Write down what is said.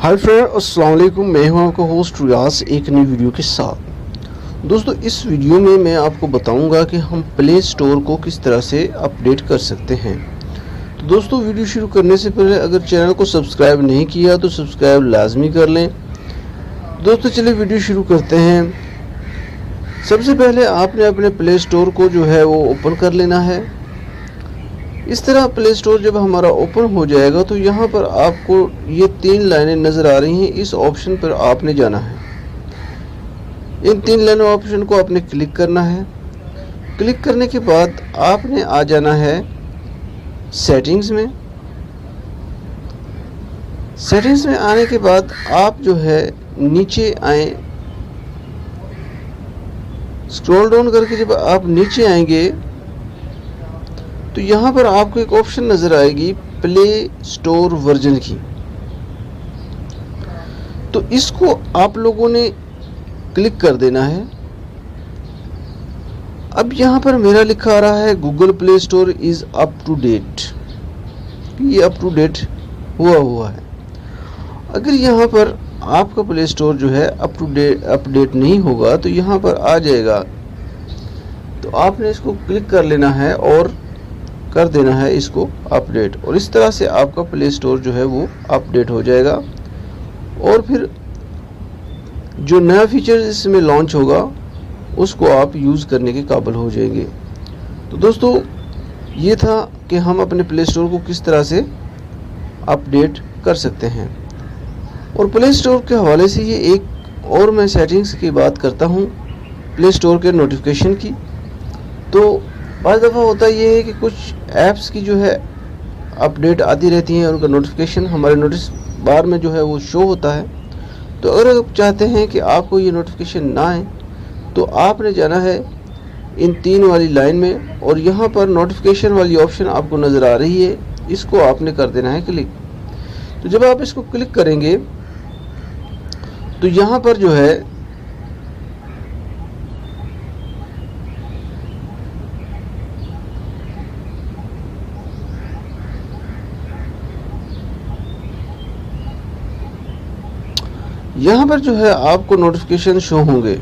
Hi friend, अस्सलाम वालेकुम। मैं हूं आपका होस्ट रियाज एक नई वीडियो के साथ। दोस्तों, इस वीडियो में मैं आपको बताऊंगा कि हम प्ले स्टोर को किस तरह से अपडेट कर सकते हैं। तो दोस्तों, वीडियो शुरू करने से पहले अगर चैनल को सब्सक्राइब नहीं किया तो सब्सक्राइब लाजमी कर लें। दोस्तों, चलिए वीडियो शुरू करते हैं। सबसे पहले आपने अपने प्ले स्टोर को जो है वो ओपन कर लेना है। इस तरह प्ले स्टोर जब हमारा ओपन हो जाएगा तो यहाँ पर आपको ये 3 लाइनें नज़र आ रही हैं। इस ऑप्शन पर आपने जाना है। इन 3 लाइनों ऑप्शन को आपने क्लिक करना है। क्लिक करने के बाद आपने आ जाना है सेटिंग्स में। सेटिंग्स में आने के बाद आप जो है नीचे आए, स्क्रॉल डाउन करके जब आप नीचे आएंगे तो यहाँ पर आपको एक ऑप्शन नज़र आएगी प्ले स्टोर वर्जन की। तो इसको आप लोगों ने क्लिक कर देना है। अब यहाँ पर मेरा लिखा आ रहा है Google Play Store is up to date. ये अप टू डेट हुआ है। अगर यहाँ पर आपका प्ले स्टोर जो है अपडेट नहीं होगा तो यहाँ पर आ जाएगा। तो आपने इसको क्लिक कर लेना है और कर देना है इसको अपडेट, और इस तरह से आपका प्ले स्टोर जो है वो अपडेट हो जाएगा और फिर जो नया फीचर इसमें लॉन्च होगा उसको आप यूज़ करने के काबिल हो जाएंगे। तो दोस्तों, ये था कि हम अपने प्ले स्टोर को किस तरह से अपडेट कर सकते हैं। और प्ले स्टोर के हवाले से ये एक और मैं सेटिंग्स की बात करता हूँ प्ले स्टोर के नोटिफिकेशन की। तो बाज़ दफ़ा होता ये है कि कुछ ऐप्स की जो है अपडेट आती रहती हैं और उनका नोटिफिकेशन हमारे नोटिस बार में जो है वो शो होता है। तो अगर आप चाहते हैं कि आपको ये नोटिफिकेशन ना आए तो आपने जाना है इन 3 वाली लाइन में, और यहाँ पर नोटिफिकेशन वाली ऑप्शन आपको नज़र आ रही है, इसको आपने कर देना है क्लिक। तो जब आप इसको क्लिक करेंगे तो यहाँ पर जो है आपको नोटिफिकेशन शो होंगे।